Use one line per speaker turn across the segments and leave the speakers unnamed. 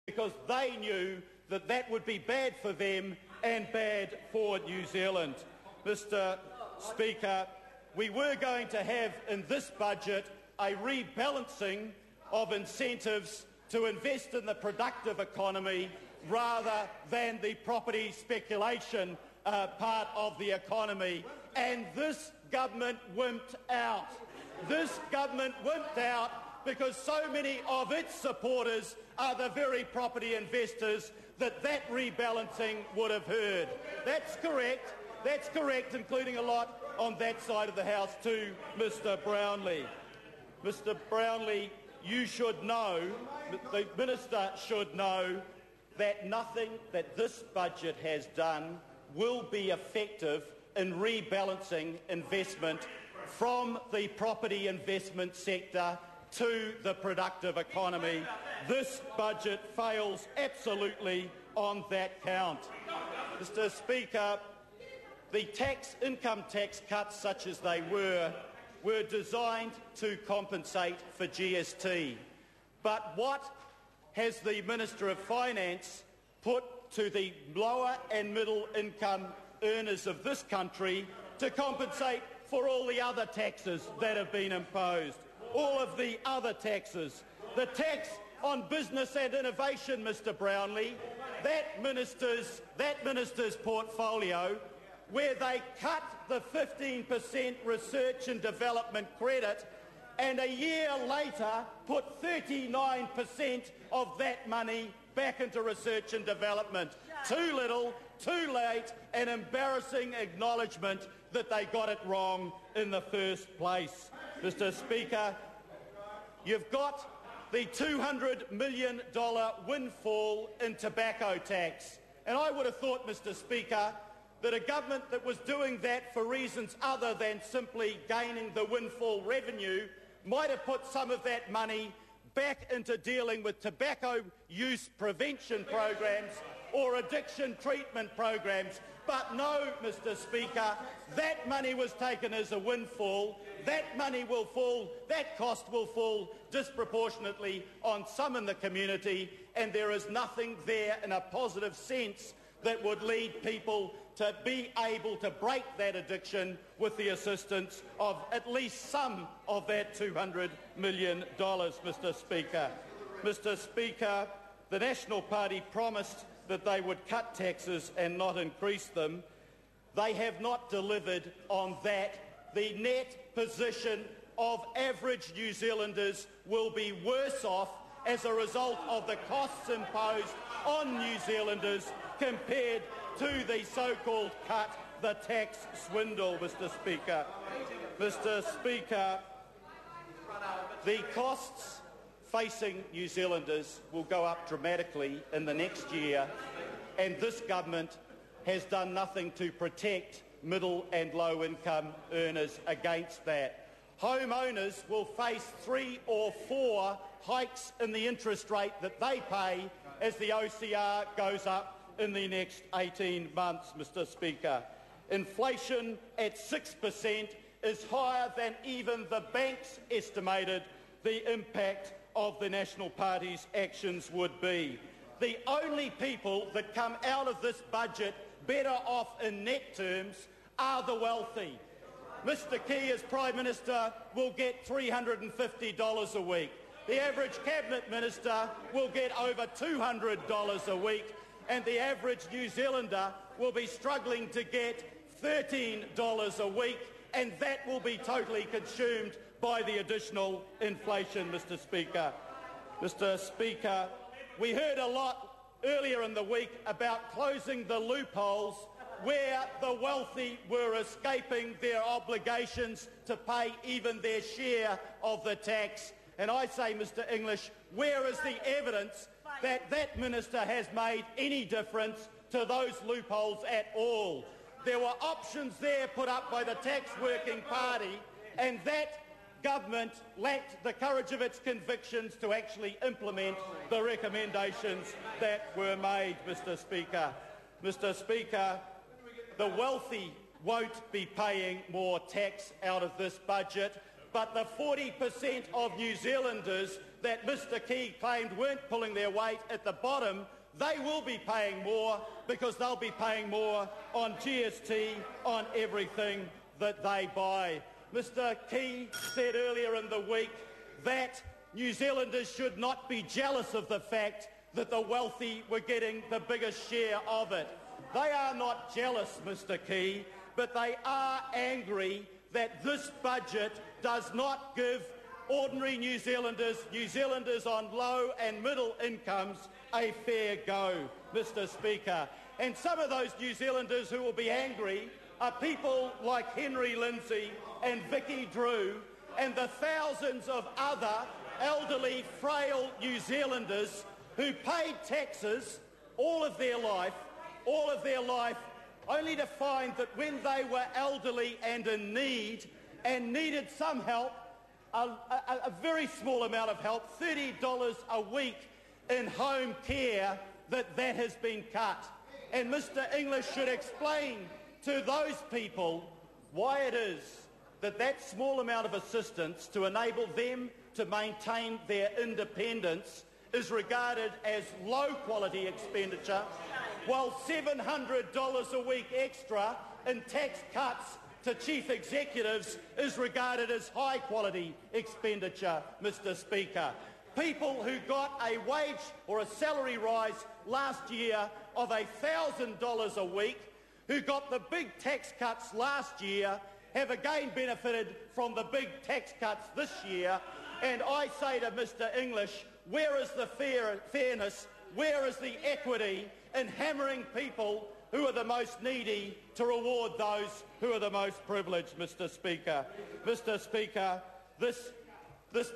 because they knew that that would be bad for them and bad for New Zealand. Mr. Speaker, we were going to have in this budget a rebalancing of incentives to invest in the productive economy rather than the property speculation part of the economy. And this government wimped out. This government wimped out because so many of its supporters are the very property investors that rebalancing would have hurt. That's correct, including a lot on that side of the House too, Mr. Brownlee. Mr. Brownlee, you should know, the Minister should know, that nothing that this budget has done will be effective in rebalancing investment from the property investment sector to the productive economy. This budget fails absolutely on that count. Mr. Speaker, the income tax cuts, such as they were designed to compensate for GST. But what has the Minister of Finance put to the lower and middle income earners of this country to compensate for all the other taxes that have been imposed? All of the other taxes. The tax on business and innovation, Mr. Brownlee, that minister's portfolio, where they cut the 15% research and development credit and a year later put 39% of that money back into research and development. Too little, too late, an embarrassing acknowledgement that they got it wrong in the first place. Mr. Speaker, you've got the $200 million windfall in tobacco tax. And I would have thought, Mr. Speaker, that a government that was doing that for reasons other than simply gaining the windfall revenue might have put some of that money back into dealing with tobacco use prevention programs or addiction treatment programs. But no, Mr. Speaker, that money was taken as a windfall. That money will fall, that cost will fall disproportionately on some in the community, and there is nothing there in a positive sense that would lead people to be able to break that addiction with the assistance of at least some of that $200 million, Mr. Speaker. Mr. Speaker, the National Party promised that they would cut taxes and not increase them. They have not delivered on that. The net position of average New Zealanders will be worse off as a result of the costs imposed on New Zealanders compared to the so-called cut, the tax swindle, Mr. Speaker. Mr. Speaker, the costs facing New Zealanders will go up dramatically in the next year, and this government has done nothing to protect middle and low-income earners against that. Homeowners will face 3 or 4 hikes in the interest rate that they pay as the OCR goes up in the next 18 months, Mr. Speaker. Inflation at 6% is higher than even the banks estimated the impact of the National Party's actions would be. The only people that come out of this budget better off in net terms are the wealthy. Mr. Key, as Prime Minister, will get $350 a week. The average Cabinet Minister will get over $200 a week, and the average New Zealander will be struggling to get $13 a week, and that will be totally consumed by the additional inflation, Mr. Speaker. Mr. Speaker, we heard a lot earlier in the week about closing the loopholes where the wealthy were escaping their obligations to pay even their share of the tax. And I say, Mr. English, where is the evidence that that minister has made any difference to those loopholes at all? There were options there put up by the Tax Working Party, and that government lacked the courage of its convictions to actually implement the recommendations that were made, Mr. Speaker. Mr. Speaker, the wealthy won't be paying more tax out of this budget, but the 40% of New Zealanders that Mr Key claimed weren't pulling their weight at the bottom, they will be paying more because they'll be paying more on GST on everything that they buy. Mr Key said earlier in the week that New Zealanders should not be jealous of the fact that the wealthy were getting the biggest share of it. They are not jealous, Mr Key, but they are angry that this budget does not give ordinary New Zealanders on low and middle incomes, a fair go, Mr Speaker. And some of those New Zealanders who will be angry are people like Henry Lindsay and Vicky Drew and the thousands of other elderly, frail New Zealanders who paid taxes all of their life, only to find that when they were elderly and in need and needed some help, a very small amount of help, $30 a week in home care, that has been cut. And Mr English should explain to those people why it is that that small amount of assistance to enable them to maintain their independence is regarded as low-quality expenditure, while $700 a week extra in tax cuts to chief executives is regarded as high-quality expenditure, Mr Speaker. People who got a wage or a salary rise last year of $1,000 a week, who got the big tax cuts last year, have again benefited from the big tax cuts this year. And I say to Mr English, where is the fairness, where is the equity in hammering people who are the most needy to reward those who are the most privileged, Mr Speaker? Mr Speaker, this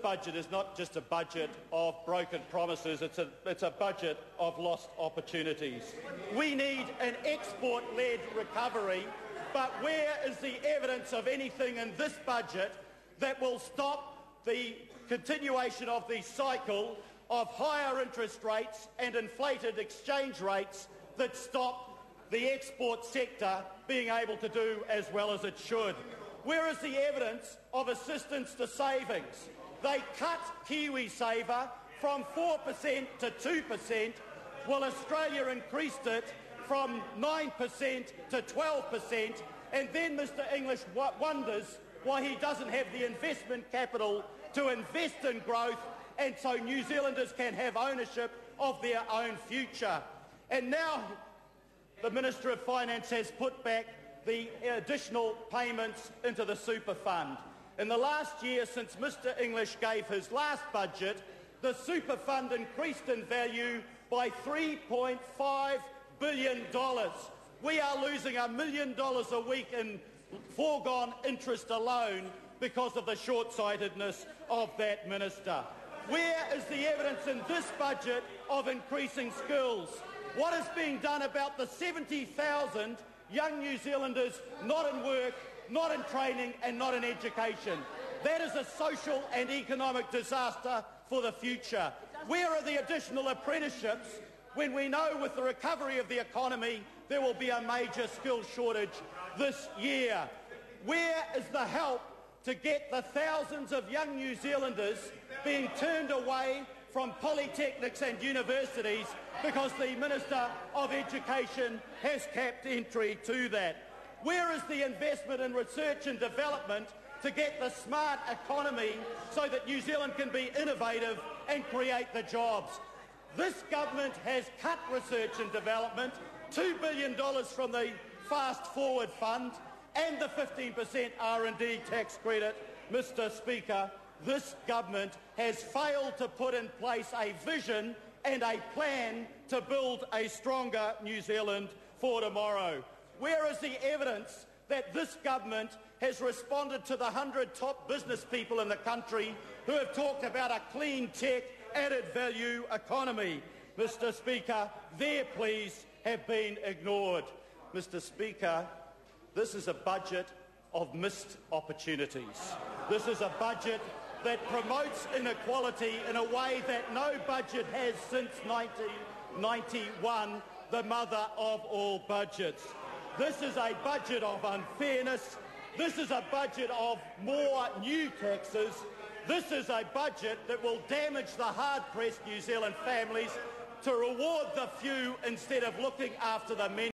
budget is not just a budget of broken promises, it's a budget of lost opportunities. We need an export-led recovery, but where is the evidence of anything in this budget that will stop the continuation of the cycle of higher interest rates and inflated exchange rates that stop the export sector being able to do as well as it should? Where is the evidence of assistance to savings? They cut KiwiSaver from 4% to 2%, while Australia increased it from 9% to 12%, and then Mr English wonders why he doesn't have the investment capital to invest in growth and so New Zealanders can have ownership of their own future. And now the Minister of Finance has put back the additional payments into the super fund. In the last year since Mr English gave his last budget, the super fund increased in value by $3.5 billion. We are losing $1 million a week in foregone interest alone because of the short-sightedness of that minister. Where is the evidence in this budget of increasing skills? What is being done about the 70,000 young New Zealanders not in work, not in training and not in education? That is a social and economic disaster for the future. Where are the additional apprenticeships when we know with the recovery of the economy there will be a major skills shortage this year? Where is the help to get the thousands of young New Zealanders being turned away from polytechnics and universities because the Minister of Education has capped entry to that? Where is the investment in research and development to get the smart economy so that New Zealand can be innovative and create the jobs? This government has cut research and development, $2 billion from the Fast Forward Fund and the 15% R&D tax credit. Mr Speaker, this government has failed to put in place a vision and a plan to build a stronger New Zealand for tomorrow. Where is the evidence that this government has responded to the 100 top business people in the country who have talked about a clean tech, added value economy? Mr Speaker, their pleas have been ignored. Mr Speaker, this is a budget of missed opportunities. This is a budget that promotes inequality in a way that no budget has since 1991, the mother of all budgets. This is a budget of unfairness. This is a budget of more new taxes. This is a budget that will damage the hard-pressed New Zealand families to reward the few instead of looking after the many.